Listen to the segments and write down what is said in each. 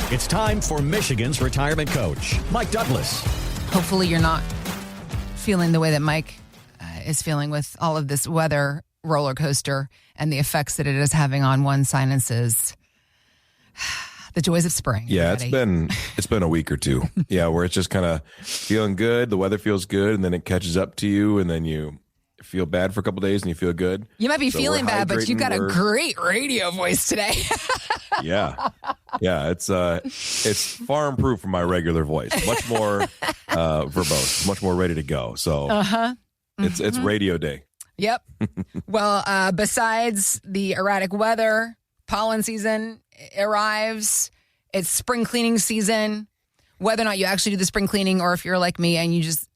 It's time for Michigan's retirement coach, Mike Douglas. Hopefully you're not feeling the way that Mike is feeling with all of this weather roller coaster and the effects that it is having on one's sinuses. The joys of spring. Yeah, everybody. it's been a week or two. Yeah, where it's just kind of feeling good. The weather feels good, and then it catches up to you, and then you feel bad for a couple days, and you feel good. You might be feeling bad, but you got a great radio voice today. Yeah, it's far improved from my regular voice. Much more verbose, much more ready to go. So it's radio day. Yep. Well, besides the erratic weather, pollen season arrives. It's spring cleaning season. Whether or not you actually do the spring cleaning, or if you're like me and you just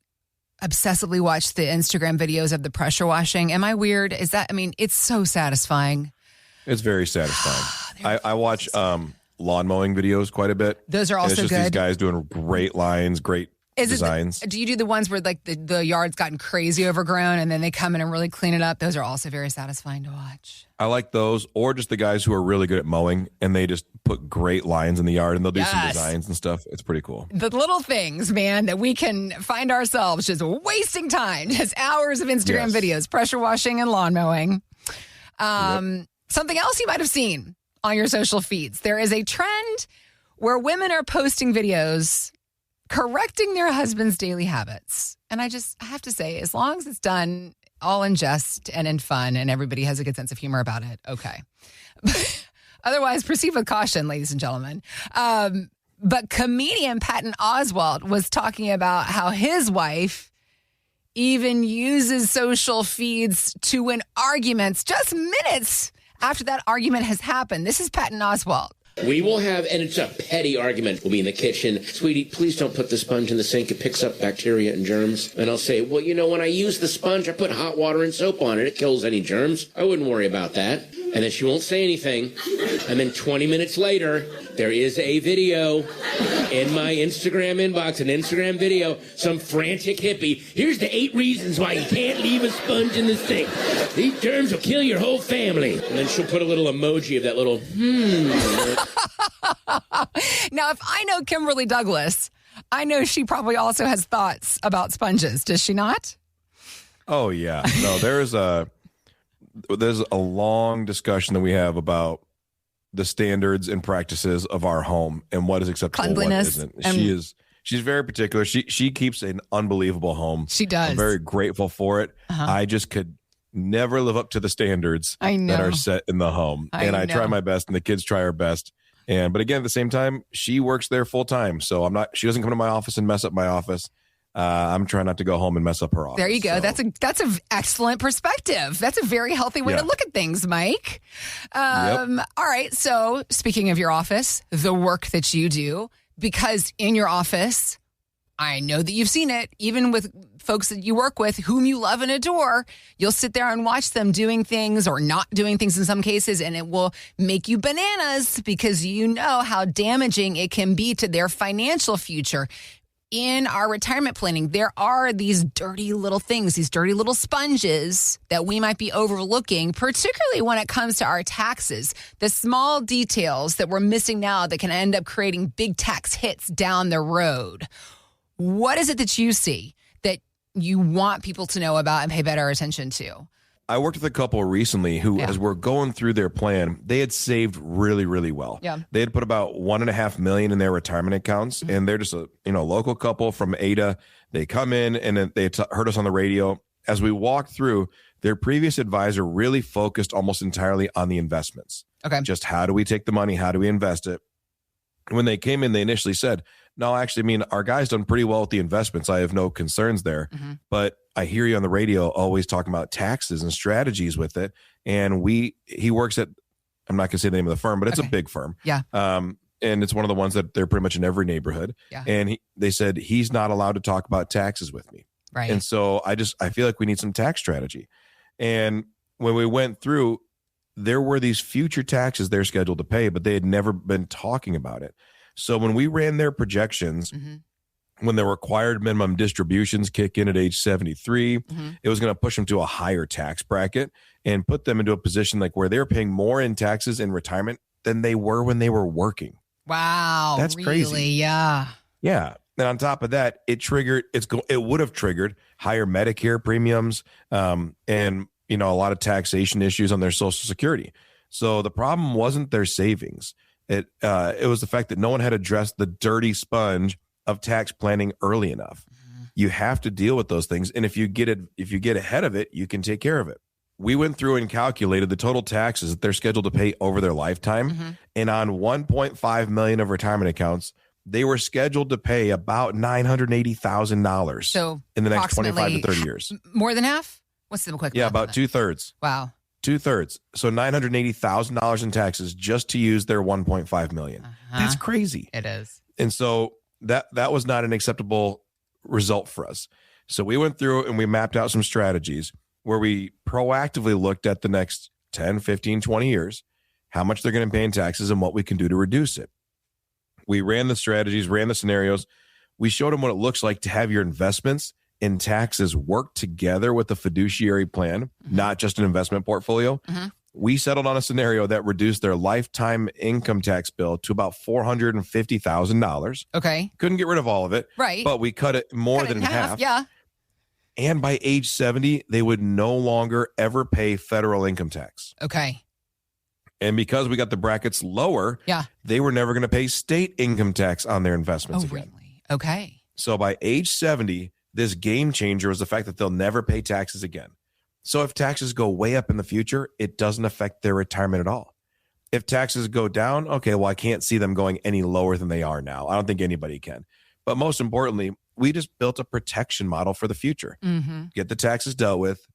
obsessively watch the Instagram videos of the pressure washing. Am I weird? It's so satisfying. It's very satisfying. I watch lawn mowing videos quite a bit. Those are also it's just good. These guys doing great lines, great designs. Do you do the ones where like the yard's gotten crazy overgrown and then they come in and really clean it up? Those are also very satisfying to watch. I like those, or just the guys who are really good at mowing and they just put great lines in the yard and they'll do some designs and stuff. It's pretty cool. The little things, man, that we can find ourselves just wasting time, just hours of Instagram videos, pressure washing and lawn mowing. Something else you might have seen on your social feeds. There is a trend where women are posting videos correcting their husband's daily habits. And I have to say, as long as it's done all in jest and in fun and everybody has a good sense of humor about it, okay. Otherwise, proceed with caution, ladies and gentlemen. But comedian Patton Oswalt was talking about how his wife even uses social feeds to win arguments just minutes after that argument has happened. This is Patton Oswalt. We will have, and it's a petty argument, we'll be in the kitchen. Sweetie, please don't put the sponge in the sink. It picks up bacteria and germs. And I'll say, well, when I use the sponge, I put hot water and soap on it. It kills any germs. I wouldn't worry about that. And then she won't say anything. And then 20 minutes later, there is a video in my Instagram inbox, an Instagram video, some frantic hippie. Here's the 8 reasons why you can't leave a sponge in the sink. These germs will kill your whole family. And then she'll put a little emoji of that little Now, if I know Kimberly Douglas, I know she probably also has thoughts about sponges. Does she not? Oh, yeah. No, there's a long discussion that we have about the standards and practices of our home and what is acceptable and what isn't. She's very particular. She keeps an unbelievable home. She does. I'm very grateful for it. I just could never live up to the standards that are set in the home. I try my best and the kids try our best. But again, at the same time, she works there full time. So she doesn't come to my office and mess up my office. I'm trying not to go home and mess up her office. There you go. So. That's an excellent perspective. That's a very healthy way to look at things, Mike. All right. So speaking of your office, the work that you do, because in your office, I know that you've seen it, even with folks that you work with whom you love and adore, you'll sit there and watch them doing things or not doing things in some cases, and it will make you bananas because you know how damaging it can be to their financial future. In our retirement planning, there are these dirty little things, these dirty little sponges that we might be overlooking, particularly when it comes to our taxes. The small details that we're missing now that can end up creating big tax hits down the road. What is it that you see that you want people to know about and pay better attention to? I worked with a couple recently who, as we're going through their plan, they had saved really, really well. Yeah. They had put about $1.5 million in their retirement accounts, and they're just a local couple from Ada. They come in and then they heard us on the radio. As we walked through, their previous advisor really focused almost entirely on the investments. Okay. Just how do we take the money? How do we invest it? When they came in, they initially said, no, actually, our guy's done pretty well with the investments. I have no concerns there. But I hear you on the radio always talking about taxes and strategies with it. And he works at, I'm not going to say the name of the firm, but it's a big firm. Yeah. And it's one of the ones that they're pretty much in every neighborhood. Yeah. And they said, he's not allowed to talk about taxes with me. Right. And so I feel like we need some tax strategy. And when we went through, there were these future taxes they're scheduled to pay, but they had never been talking about it. So when we ran their projections, when the required minimum distributions kick in at age 73, it was going to push them to a higher tax bracket and put them into a position like where they're paying more in taxes in retirement than they were when they were working. Wow. That's really? crazy. Yeah. Yeah. And on top of that, it would have triggered higher Medicare premiums, and a lot of taxation issues on their Social Security. So the problem wasn't their savings. It was the fact that no one had addressed the dirty sponge of tax planning early enough. You have to deal with those things, and if you get ahead of it, you can take care of it. We went through and calculated the total taxes that they're scheduled to pay over their lifetime, and on 1.5 million of retirement accounts, they were scheduled to pay about $980,000. So in the next 25 to 30 years, more than half. What's the quick? Yeah, about 2/3. Wow. 2/3. So $980,000 in taxes just to use their 1.5 million. That's crazy. It is. And so that was not an acceptable result for us. So we went through and we mapped out some strategies where we proactively looked at the next 10, 15, 20 years, how much they're going to pay in taxes and what we can do to reduce it. We ran the strategies, ran the scenarios. We showed them what it looks like to have your investments and taxes work together with the fiduciary plan, not just an investment portfolio. We settled on a scenario that reduced their lifetime income tax bill to about $450,000. Okay. Couldn't get rid of all of it. Right. But we cut it more than half. Yeah. And by age 70, they would no longer ever pay federal income tax. Okay. And because we got the brackets lower, they were never going to pay state income tax on their investments again. Really? Okay. So by age 70, this game changer was the fact that they'll never pay taxes again. So if taxes go way up in the future, it doesn't affect their retirement at all. If taxes go down, okay, well, I can't see them going any lower than they are now. I don't think anybody can. But most importantly, we just built a protection model for the future. Get the taxes dealt with,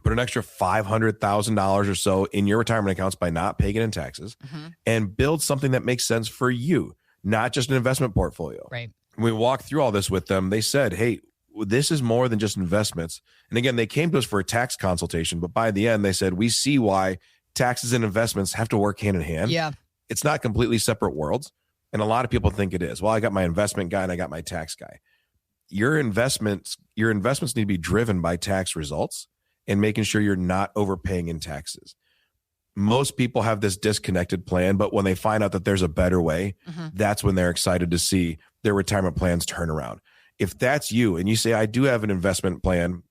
put an extra $500,000 or so in your retirement accounts by not paying it in taxes, and build something that makes sense for you, not just an investment portfolio. Right. When we walked through all this with them, they said, hey, this is more than just investments. And again, they came to us for a tax consultation, but by the end, they said, we see why taxes and investments have to work hand in hand. Yeah. It's not completely separate worlds. And a lot of people think it is. Well, I got my investment guy and I got my tax guy. Your investments need to be driven by tax results and making sure you're not overpaying in taxes. Most people have this disconnected plan, but when they find out that there's a better way, that's when they're excited to see their retirement plans turn around. If that's you and you say, I do have an investment plan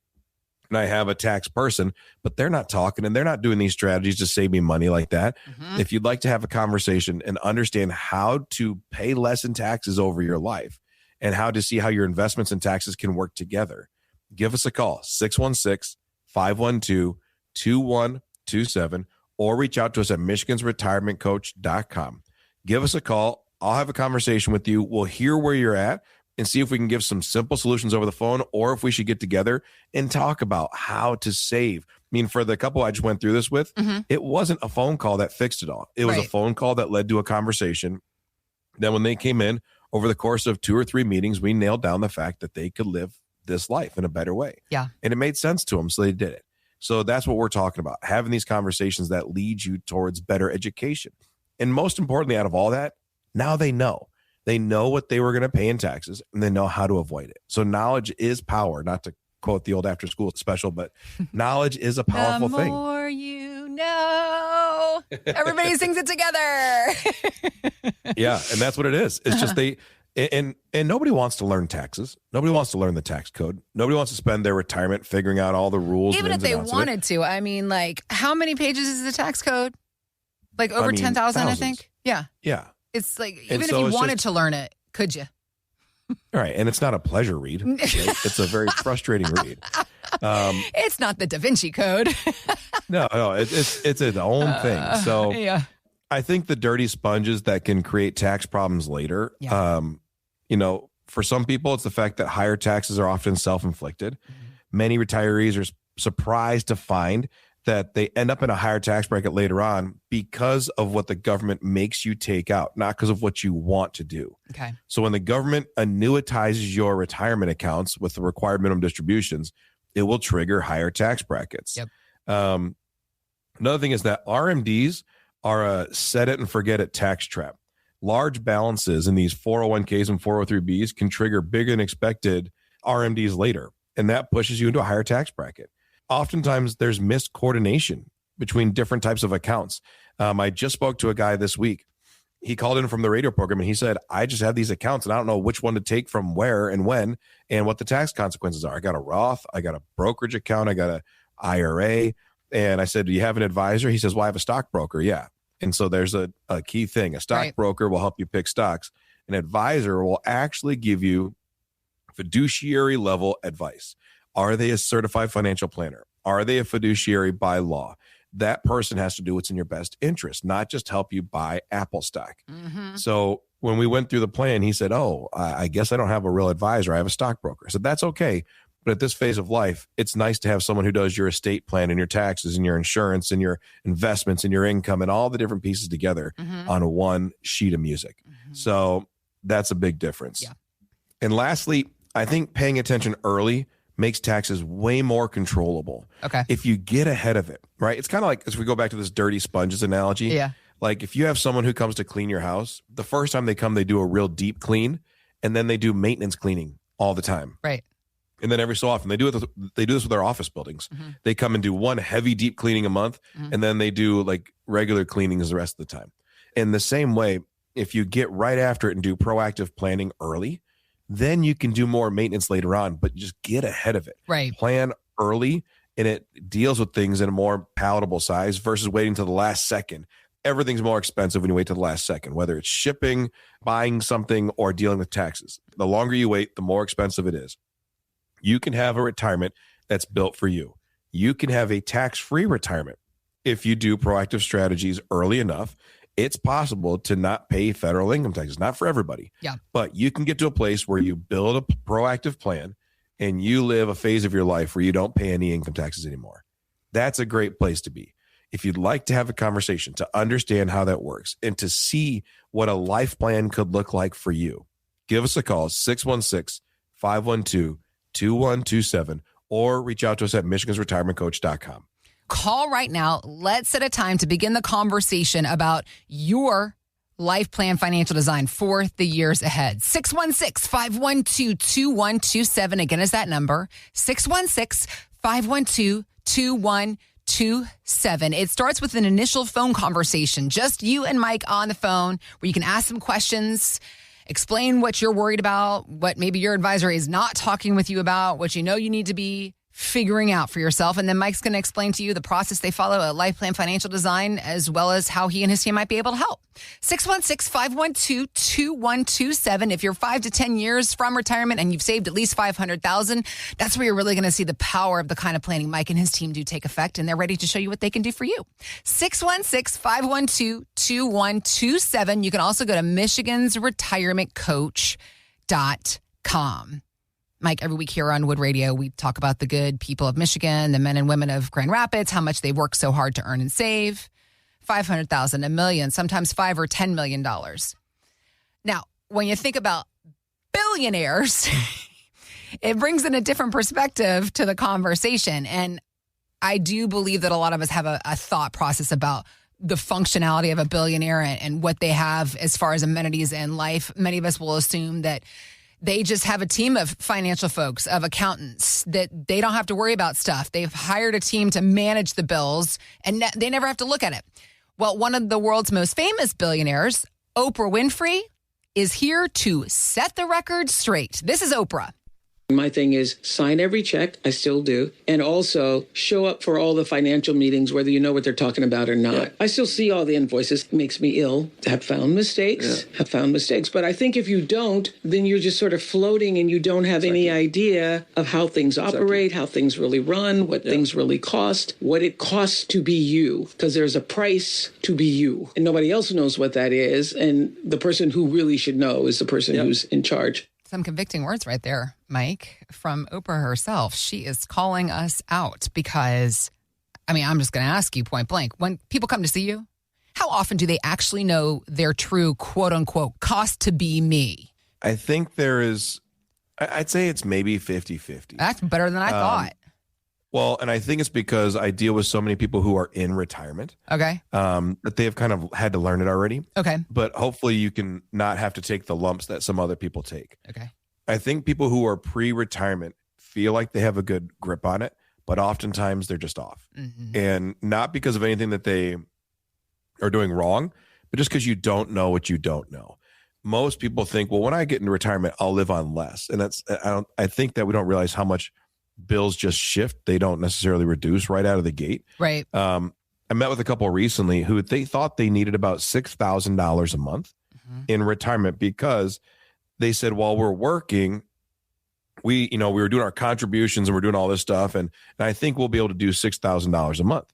and I have a tax person, but they're not talking and they're not doing these strategies to save me money like that. If you'd like to have a conversation and understand how to pay less in taxes over your life and how to see how your investments and taxes can work together, give us a call, 616-512-2127, or reach out to us at michigansretirementcoach.com. Give us a call. I'll have a conversation with you. We'll hear where you're at and see if we can give some simple solutions over the phone, or if we should get together and talk about how to save. I mean, for the couple I just went through this with, it wasn't a phone call that fixed it all. It was a phone call that led to a conversation. Then when they came in over the course of 2 or 3 meetings, we nailed down the fact that they could live this life in a better way. Yeah. And it made sense to them, so they did it. So that's what we're talking about, having these conversations that lead you towards better education. And most importantly, out of all that, now they know. They know what they were going to pay in taxes, and they know how to avoid it. So knowledge is power, not to quote the old after school special, but knowledge is a powerful thing. The more you know. Everybody sings it together. Yeah, and that's what it is. It's just and nobody wants to learn taxes. Nobody wants to learn the tax code. Nobody wants to spend their retirement figuring out all the rules. Even if they wanted to. I mean, like, how many pages is the tax code? Like over 10,000, I think. Yeah. Yeah. It's like, even if you wanted to learn it, could you? Right. And it's not a pleasure read. Right? It's a very frustrating read. It's not the Da Vinci Code. No, it's its own thing. So yeah. I think the dirty sponges that can create tax problems later, for some people, it's the fact that higher taxes are often self-inflicted. Many retirees are surprised to find that they end up in a higher tax bracket later on because of what the government makes you take out, not because of what you want to do. Okay. So when the government annuitizes your retirement accounts with the required minimum distributions, it will trigger higher tax brackets. Yep. Another thing is that RMDs are a set it and forget it tax trap. Large balances in these 401ks and 403bs can trigger bigger than expected RMDs later, and that pushes you into a higher tax bracket. Oftentimes, there's miscoordination between different types of accounts. I just spoke to a guy this week, he called in from the radio program and he said, I just have these accounts and I don't know which one to take from where and when and what the tax consequences are. I got a Roth, I got a brokerage account, I got a IRA. And I said, do you have an advisor? He says, well, I have a stockbroker. Yeah. And so there's a key thing. A stockbroker will help you pick stocks. An advisor will actually give you fiduciary level advice. Are they a certified financial planner? Are they a fiduciary by law? That person has to do what's in your best interest, not just help you buy Apple stock. Mm-hmm. So when we went through the plan, he said, oh, I guess I don't have a real advisor. I have a stockbroker. I said, that's okay. But at this phase of life, it's nice to have someone who does your estate plan and your taxes and your insurance and your investments and your income and all the different pieces together on one sheet of music. Mm-hmm. So that's a big difference. Yeah. And lastly, I think paying attention early makes taxes way more controllable. Okay. If you get ahead of it, right? It's kind of like, as we go back to this dirty sponges analogy. Yeah. Like if you have someone who comes to clean your house, the first time they come, they do a real deep clean and then they do maintenance cleaning all the time. Right. And then every so often they do this with their office buildings. Mm-hmm. They come and do one heavy deep cleaning a month and then they do like regular cleanings the rest of the time. In the same way, if you get right after it and do proactive planning early, then you can do more maintenance later on, but just get ahead of it. Right. Plan early and it deals with things in a more palatable size versus waiting till the last second. Everything's more expensive when you wait till the last second, whether it's shipping, buying something, or dealing with taxes. The longer you wait, the more expensive it is. You can have a retirement that's built for you. You can have a tax-free retirement if you do proactive strategies early enough. It's possible to not pay federal income taxes, not for everybody. Yeah. But you can get to a place where you build a proactive plan and you live a phase of your life where you don't pay any income taxes anymore. That's a great place to be. If you'd like to have a conversation to understand how that works and to see what a life plan could look like for you, give us a call, 616-512-2127, or reach out to us at michigansretirementcoach.com. Call right now. Let's set a time to begin the conversation about your life plan financial design for the years ahead. 616-512-2127. Again, is that number. 616-512-2127. It starts with an initial phone conversation, just you and Mike on the phone, where you can ask some questions, explain what you're worried about, what maybe your advisor is not talking with you about, what you know you need to be figuring out for yourself. And then Mike's going to explain to you the process they follow at Life Plan Financial Design, as well as how he and his team might be able to help. 616-512-2127. If you're 5 to 10 years from retirement and you've saved at least $500,000, that's where you're really going to see the power of the kind of planning Mike and his team do take effect, and they're ready to show you what they can do for you. 616-512-2127. You can also go to michigansretirementcoach.com. Mike, every week here on Wood Radio, we talk about the good people of Michigan, the men and women of Grand Rapids, how much they work so hard to earn and save. $500,000, $1 million, sometimes $5 or $10 million. Now, when you think about billionaires, it brings in a different perspective to the conversation. And I do believe that a lot of us have a thought process about the functionality of a billionaire and what they have as far as amenities in life. Many of us will assume that they just have a team of financial folks, of accountants, that they don't have to worry about stuff. They've hired a team to manage the bills, and they never have to look at it. Well, one of the world's most famous billionaires, Oprah Winfrey, is here to set the record straight. This is Oprah. My thing is sign every check. I still do. And also show up for all the financial meetings, whether you know what they're talking about or not. Yeah. I still see all the invoices. It makes me ill to have found mistakes. But I think if you don't, then you're just sort of floating and you don't have any idea of how things operate, how things really run, what things really cost, what it costs to be you. Because there's a price to be you. And nobody else knows what that is. And the person who really should know is the person who's in charge. Some convicting words right there, Mike, from Oprah herself. She is calling us out because, I'm just going to ask you point blank. When people come to see you, how often do they actually know their true, quote unquote, cost to be me? I think I'd say it's maybe 50-50. That's better than I thought. Well, and I think it's because I deal with so many people who are in retirement. Okay. That they have kind of had to learn it already. Okay. But hopefully you can not have to take the lumps that some other people take. Okay. I think people who are pre-retirement feel like they have a good grip on it, but oftentimes they're just off. Mm-hmm. And not because of anything that they are doing wrong, but but just because you don't know what you don't know. Most people think, well, when I get into retirement, I'll live on less. And I think that we don't realize how much bills just shift. They don't necessarily reduce right out of the gate. Right. I met with a couple recently who they thought they needed about $6,000 a month in retirement because they said, while we're working, we were doing our contributions and we're doing all this stuff. And I think we'll be able to do $6,000 a month.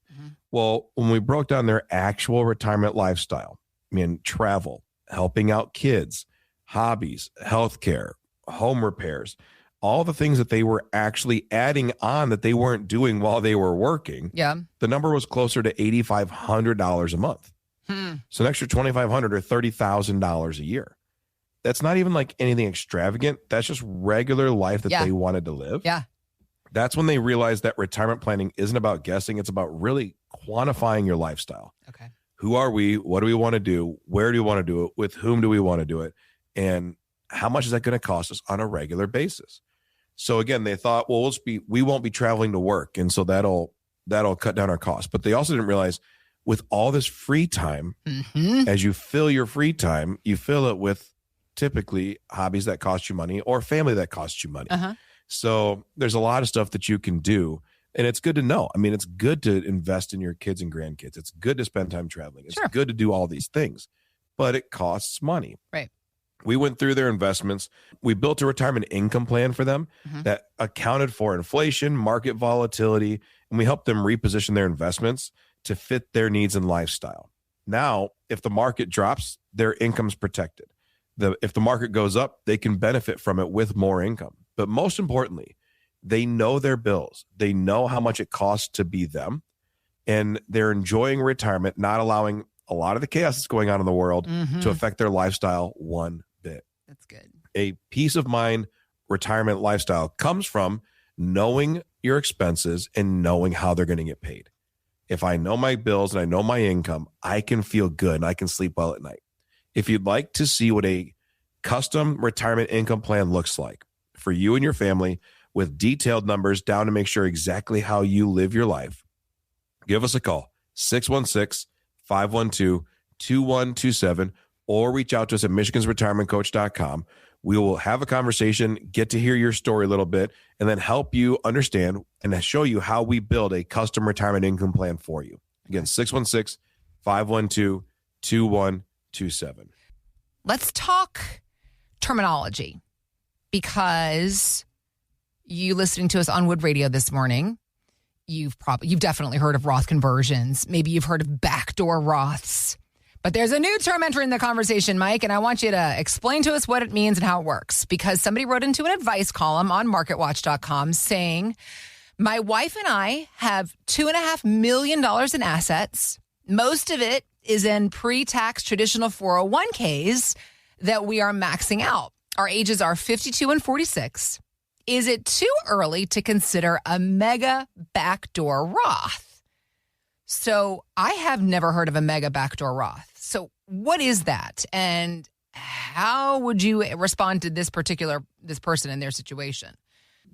Well, when we broke down their actual retirement lifestyle, travel, helping out kids, hobbies, healthcare, home repairs, all the things that they were actually adding on that they weren't doing while they were working. Yeah. The number was closer to $8,500 a month. So an extra $2,500 or $30,000 a year. That's not even like anything extravagant. That's just regular life that they wanted to live. Yeah. That's when they realized that retirement planning isn't about guessing. It's about really quantifying your lifestyle. Okay. Who are we? What do we want to do? Where do we want to do it? With whom do we want to do it? And how much is that going to cost us on a regular basis? So again, they thought, well, we won't be traveling to work. And so that'll cut down our costs. But they also didn't realize with all this free time, as you fill your free time, you fill it with typically hobbies that cost you money or family that costs you money. So there's a lot of stuff that you can do. And it's good to know. It's good to invest in your kids and grandkids. It's good to spend time traveling. It's good to do all these things, but it costs money. Right. We went through their investments. We built a retirement income plan for them that accounted for inflation, market volatility, and we helped them reposition their investments to fit their needs and lifestyle. Now, if the market drops, their income's protected. If the market goes up, they can benefit from it with more income. But most importantly, they know their bills. They know how much it costs to be them, and they're enjoying retirement, not allowing a lot of the chaos that's going on in the world to affect their lifestyle one bit. That's good. A peace of mind retirement lifestyle comes from knowing your expenses and knowing how they're going to get paid. If I know my bills and I know my income, I can feel good and I can sleep well at night. If you'd like to see what a custom retirement income plan looks like for you and your family with detailed numbers down to make sure exactly how you live your life, give us a call, 616-512-2127, or reach out to us at michigansretirementcoach.com. We will have a conversation, get to hear your story a little bit, and then help you understand and show you how we build a custom retirement income plan for you. Again, 616-512-2127. Let's talk terminology, because you listening to us on Wood Radio this morning, you've definitely heard of Roth conversions. Maybe you've heard of backdoor Roths. But there's a new term entering the conversation, Mike, and I want you to explain to us what it means and how it works, because somebody wrote into an advice column on marketwatch.com saying, my wife and I have $2.5 million in assets. Most of it is in pre-tax traditional 401ks that we are maxing out. Our ages are 52 and 46. Is it too early to consider a mega backdoor Roth? So I have never heard of a mega backdoor Roth. So what is that? And how would you respond to this person in their situation?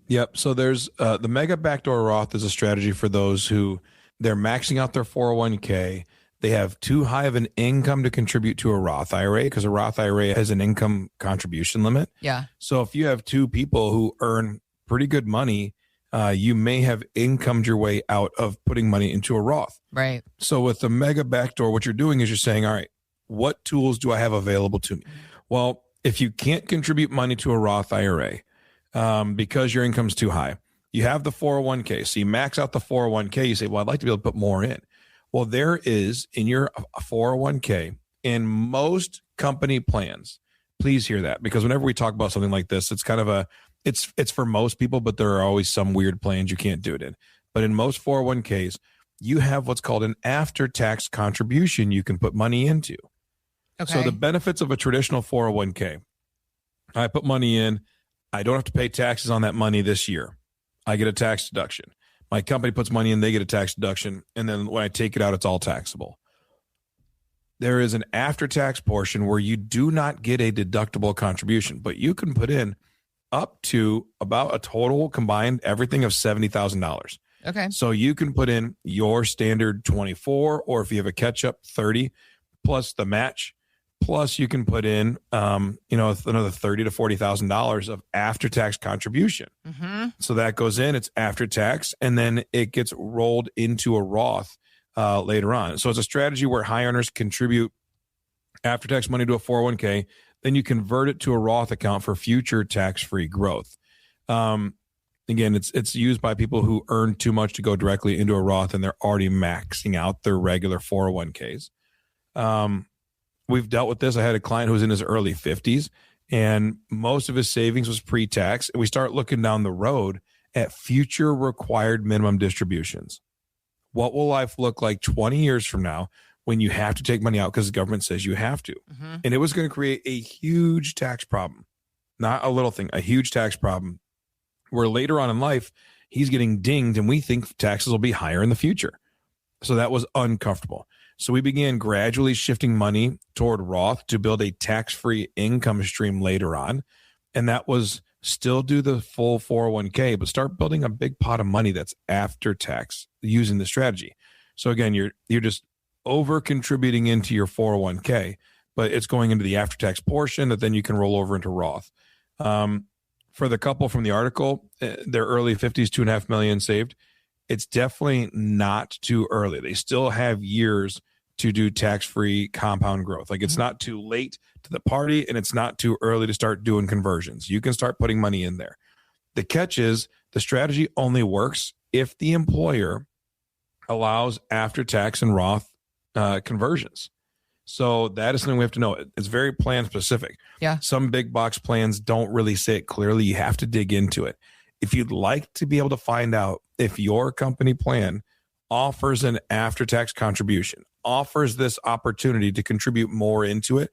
Yep. So there's the mega backdoor Roth is a strategy for those who they're maxing out their 401k. They have too high of an income to contribute to a Roth IRA, because a Roth IRA has an income contribution limit. Yeah. So if you have two people who earn pretty good money, you may have incomed your way out of putting money into a Roth. Right. So with the mega backdoor, what you're doing is you're saying, all right, what tools do I have available to me? Well, if you can't contribute money to a Roth IRA because your income's too high, you have the 401k. So you max out the 401k. You say, well, I'd like to be able to put more in. Well, there is in your 401k, in most company plans, please hear that, because whenever we talk about something like this, it's kind of it's for most people, but there are always some weird plans you can't do it in. But in most 401ks, you have what's called an after-tax contribution you can put money into. Okay. So the benefits of a traditional 401k, I put money in, I don't have to pay taxes on that money this year. I get a tax deduction. My company puts money in, they get a tax deduction, and then when I take it out, it's all taxable. There is an after-tax portion where you do not get a deductible contribution, but you can put in up to about a total combined everything of $70,000. Okay. So you can put in your standard 24, or if you have a catch-up, 30, plus the match, plus you can put in, another $30,000 to $40,000 of after-tax contribution. So that goes in, it's after tax, and then it gets rolled into a Roth later on. So it's a strategy where high earners contribute after-tax money to a 401k, then you convert it to a Roth account for future tax-free growth. Again, it's used by people who earn too much to go directly into a Roth, and they're already maxing out their regular 401ks. We've dealt with this. I had a client who was in his early 50s, and most of his savings was pre-tax. And we start looking down the road at future required minimum distributions. What will life look like 20 years from now when you have to take money out because the government says you have to? And it was going to create a huge tax problem, not a little thing, a huge tax problem, where later on in life, he's getting dinged and we think taxes will be higher in the future. So that was uncomfortable. So we began gradually shifting money toward Roth to build a tax-free income stream later on. And that was still do the full 401k, but start building a big pot of money that's after tax using the strategy. So again, you're just over contributing into your 401k, but it's going into the after-tax portion that then you can roll over into Roth. For the couple from the article, their early 50s, $2.5 million saved. It's definitely not too early. They still have years to do tax-free compound growth. Like, it's not too late to the party, and it's not too early to start doing conversions. You can start putting money in there. The catch is the strategy only works if the employer allows after-tax and Roth conversions. So that is something we have to know. It's very plan specific. Yeah. Some big box plans don't really say it clearly. You have to dig into it. If you'd like to be able to find out if your company plan offers an after-tax contribution, offers this opportunity to contribute more into it,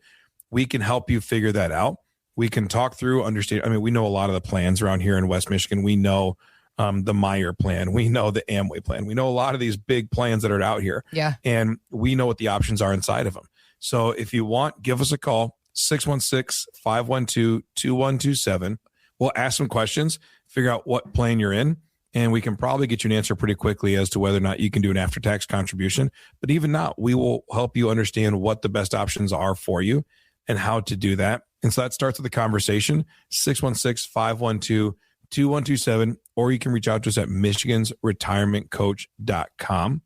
we can help you figure that out. We can talk through, understand. I mean, we know a lot of the plans around here in West Michigan. We know the Meyer plan. We know the Amway plan. We know a lot of these big plans that are out here. Yeah. And we know what the options are inside of them. So if you want, give us a call, 616-512-2127. We'll ask some questions, figure out what plan you're in, and we can probably get you an answer pretty quickly as to whether or not you can do an after-tax contribution. But even not, we will help you understand what the best options are for you and how to do that. And so that starts with the conversation, 616-512-2127, or you can reach out to us at michigansretirementcoach.com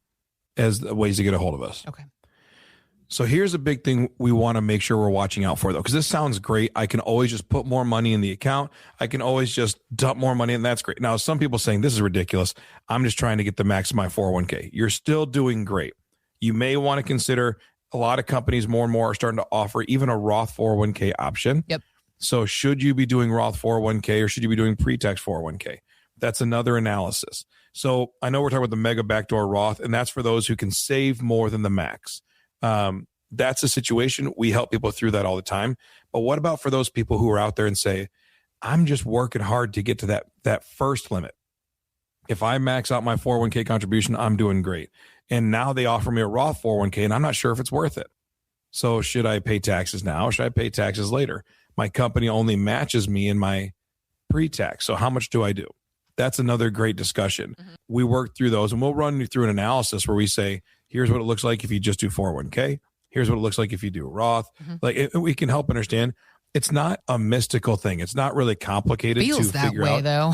as the ways to get a hold of us. Okay. So here's a big thing we want to make sure we're watching out for, though, because this sounds great. I can always just put more money in the account. I can always just dump more money, and that's great. Now, some people saying this is ridiculous. I'm just trying to get the max of my 401k. You're still doing great. You may want to consider, a lot of companies more and more are starting to offer even a Roth 401k option. Yep. So should you be doing Roth 401k or should you be doing pre-tax 401k? That's another analysis. So I know we're talking about the mega backdoor Roth, and that's for those who can save more than the max. That's a situation. We help people through that all the time. But what about for those people who are out there and say, I'm just working hard to get to that first limit. If I max out my 401k contribution, I'm doing great. And now they offer me a Roth 401k and I'm not sure if it's worth it. So should I pay taxes now? Should I pay taxes later? My company only matches me in my pre-tax. So how much do I do? That's another great discussion. We work through those and we'll run you through an analysis where we say, here's what it looks like if you just do 401k. Here's what it looks like if you do Roth. Like we can help understand. It's not a mystical thing. It's not really complicated Feels to that figure way, out. Though.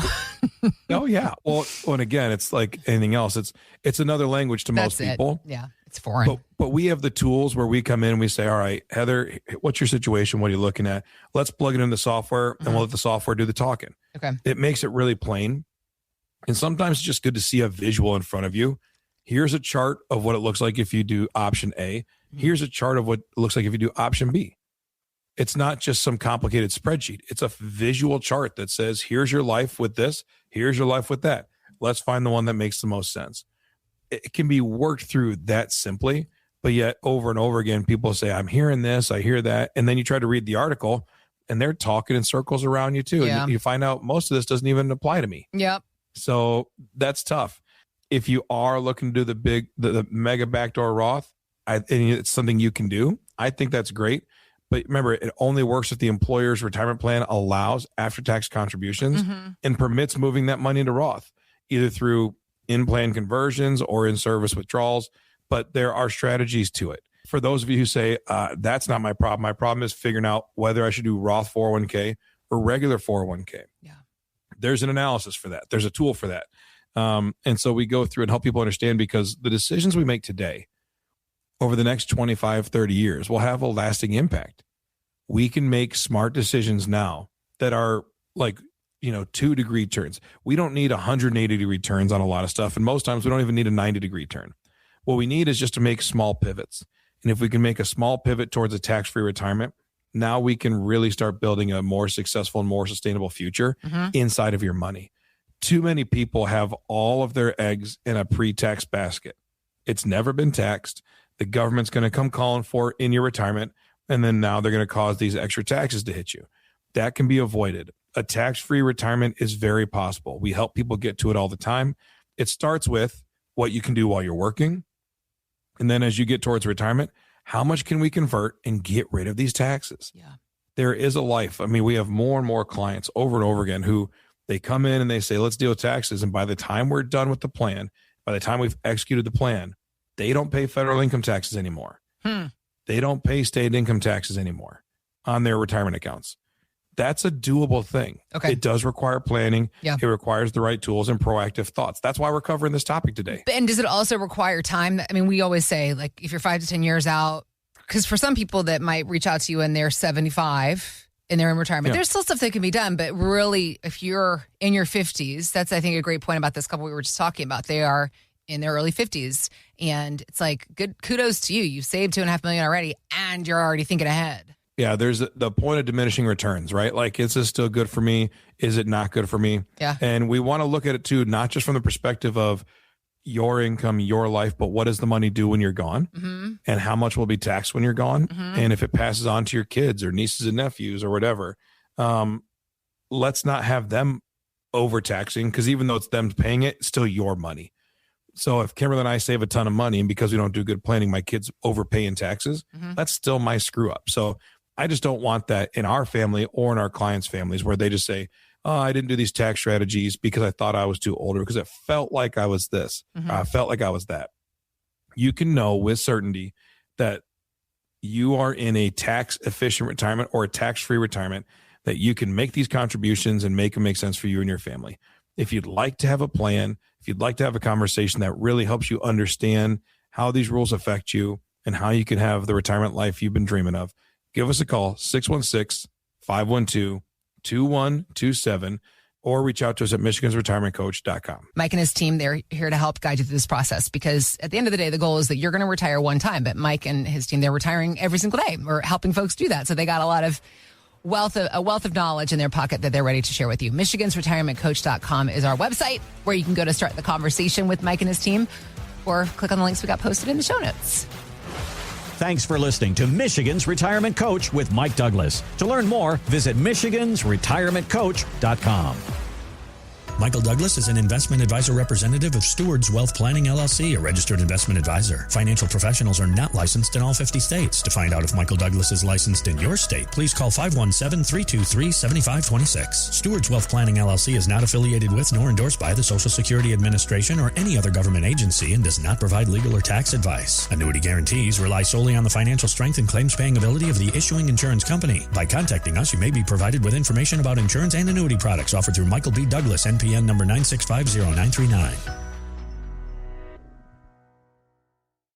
Oh yeah. Well, and again, it's like anything else. It's another language to most people. Yeah, it's foreign. But we have the tools where we come in and we say, all right, Heather, what's your situation? What are you looking at? Let's plug it in the software and we'll let the software do the talking. Okay. It makes it really plain. And sometimes it's just good to see a visual in front of you. Here's a chart of what it looks like if you do option A. Here's a chart of what it looks like if you do option B. It's not just some complicated spreadsheet. It's a visual chart that says, here's your life with this. Here's your life with that. Let's find the one that makes the most sense. It can be worked through that simply, but yet over and over again, people say, I'm hearing this, I hear that. And then you try to read the article and they're talking in circles around you too. Yeah. And you find out most of this doesn't even apply to me. Yep. So that's tough. If you are looking to do the mega backdoor Roth, and it's something you can do, I think that's great. But remember, it only works if the employer's retirement plan allows after-tax contributions and permits moving that money into Roth, either through in-plan conversions or in-service withdrawals. But there are strategies to it. for those of you who say, that's not my problem. My problem is figuring out whether I should do Roth 401k or regular 401k. Yeah. There's an analysis for that. There's a tool for that. And so we go through and help people understand, because the decisions we make today over the next 25, 30 years will have a lasting impact. We can make smart decisions now that are like, 2-degree turns. We don't need 180-degree turns on a lot of stuff. And most times we don't even need a 90-degree turn. What we need is just to make small pivots. And if we can make a small pivot towards a tax-free retirement, now we can really start building a more successful and more sustainable future inside of your money. Too many people have all of their eggs in a pre-tax basket. It's never been taxed. The government's going to come calling for it in your retirement. And then now they're going to cause these extra taxes to hit you. That can be avoided. A tax-free retirement is very possible. We help people get to it all the time. It starts with what you can do while you're working. And then as you get towards retirement, how much can we convert and get rid of these taxes? Yeah. There is a life. I mean, we have more and more clients over and over again who they come in and they say, let's deal with taxes. And by the time we're done with the plan, by the time we've executed the plan, they don't pay federal income taxes anymore. They don't pay state income taxes anymore on their retirement accounts. That's a doable thing. Okay. It does require planning. Yeah. It requires the right tools and proactive thoughts. That's why we're covering this topic today. And does it also require time? I mean, we always say, like, if you're 5 to 10 years out, because for some people that might reach out to you and they're 75 and they're in retirement, there's still stuff that can be done. But really, if you're in your 50s, that's, I think, a great point about this couple we were just talking about. They are in their early 50s. And it's like, good kudos to you. You've saved $2.5 million already, and you're already thinking ahead. Yeah, there's the point of diminishing returns, right? Like, is this still good for me? Is it not good for me? Yeah. And we want to look at it too, not just from the perspective of your income, your life, but what does the money do when you're gone? And how much will be taxed when you're gone? And if it passes on to your kids or nieces and nephews or whatever, let's not have them overtaxing, because even though it's them paying it, it's still your money. So if Kimberly and I save a ton of money, and because we don't do good planning, my kids overpay in taxes, that's still my screw up. So I just don't want that in our family or in our clients' families, where they just say, oh, I didn't do these tax strategies because I thought I was too older, because it felt like I was this. I felt like I was that. You can know with certainty that you are in a tax efficient retirement or a tax-free retirement, that you can make these contributions and make them make sense for you and your family. If you'd like to have a plan, if you'd like to have a conversation that really helps you understand how these rules affect you and how you can have the retirement life you've been dreaming of, give us a call, 616-512-2127, or reach out to us at michigansretirementcoach.com. Mike and his team, they're here to help guide you through this process, because at the end of the day, the goal is that you're going to retire one time. But Mike and his team, they're retiring every single day. We're helping folks do that. So they got a wealth of knowledge in their pocket that they're ready to share with you. michigansretirementcoach.com is our website where you can go to start the conversation with Mike and his team, or click on the links we got posted in the show notes. Thanks for listening to Michigan's Retirement Coach with Mike Douglas. To learn more, visit michigansretirementcoach.com. Michael Douglas is an investment advisor representative of Stewards Wealth Planning, LLC, a registered investment advisor. Financial professionals are not licensed in all 50 states. To find out if Michael Douglas is licensed in your state, please call 517-323-7526. Stewards Wealth Planning, LLC is not affiliated with nor endorsed by the Social Security Administration or any other government agency, and does not provide legal or tax advice. Annuity guarantees rely solely on the financial strength and claims-paying ability of the issuing insurance company. By contacting us, you may be provided with information about insurance and annuity products offered through Michael B. Douglas, NPN number 9650939.